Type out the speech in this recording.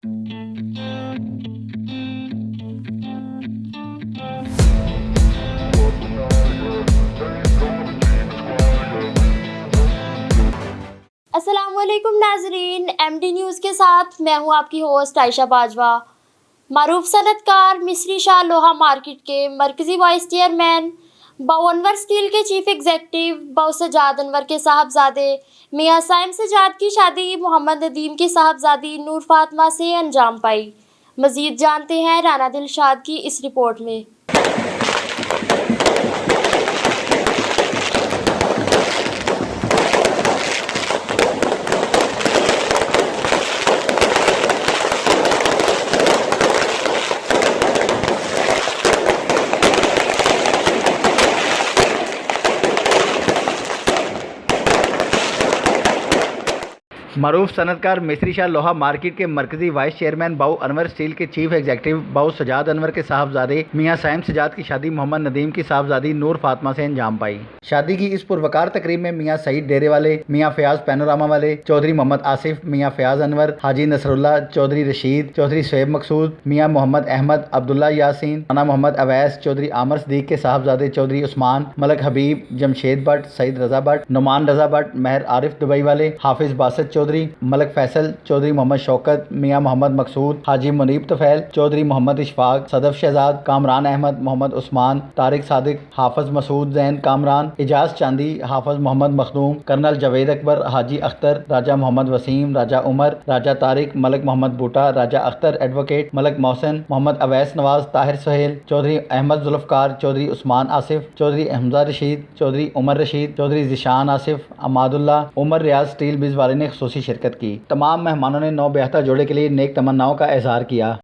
अस्सलामुअलैकुम नाजरीन, MD news के साथ मैं हूं आपकी होस्ट आयशा बाजवा। मारूफ सनतकार मिस्री शाह लोहा मार्केट के मरकज़ी वाइस चेयरमैन बाऊ अनवर स्टील के चीफ एग्जेक्टिव बाऊ सजाद अनवर के साहबजादे मियाँ साइम सजाद की शादी मोहम्मद नदीम की साहबजादी नूर फातमा से अंजाम पाई। मज़ीद जानते हैं राना दिलशाद की इस रिपोर्ट में। मरूफ सनतकार मिस्री शाह लोहा मार्केट के मरकजी वाइस चेयरमैन बाऊ अनवर स्टील के चीफ एग्जेक्टिव बाऊ सजाद अनवर के साहबजादे मियाँ साइम सजाद की शादी मोहम्मद नदीम की साहबजादी नूर फातमा से अंजाम पाई। शादी की इस पुरवकार तकरीब में मियाँ सईद डेरे वाले, मियाँ फयाज पैनोरामा वाले, चौधरी मोहम्मद आसिफ, मियाँ फयाज अनवर, हाजी नसरुल्लाह, चौधरी रशीद, चौधरी शोएब मकसूद, मियाँ मोहम्मद अहमद, अब्दुल्ला यासीन, राना मोहम्मद अवैस, चौधरी आमर सदीक के साहबजादे चौधरी उस्मान, मलक हबीब, जमशेद भट्ट, सईद रजा भट्ट, नुमान रजा भट्ट, महर आरिफ दुबई वाले, हाफिज बासित चौधरी, मलक फैसल, चौधरी मोहम्मद शौकत, मियाँ मोहम्मद मकसूद, हाजी मुनीब तुफैल, चौधरी मोहम्मद इशफाक, सदफ शहजाद, कामरान अहमद, मोहम्मद उस्मान, तारिक सादिक, हाफिज मसूद जैन कामरान, इजाज चांदी, हाफिज मोहम्मद मखदूम, कर्नल जावेद अकबर, हाजी अख्तर, राजा मोहम्मद वसीम, राजा उमर, राजा तारिक, मलक मोहम्मद बूटा, राजा अख्तर एडवोकेट, मलक मोहसिन, मोहम्मद अवैस नवाज, ताहिर सुहेल, चौधरी अहमद जुल्फकार, चौधरी उस्मान आसिफ, चौधरी हमजा रशीद, चौधरी उमर रशीद, चौधरी जिशान आसिफ, अमादुल्ला, उमर रियाज स्टील बिज वाले ने खुसूसी शिरकत की। तमाम मेहमानों ने नौ ब्याहता जोड़े के लिए नेक तमन्नाओं का इजहार किया।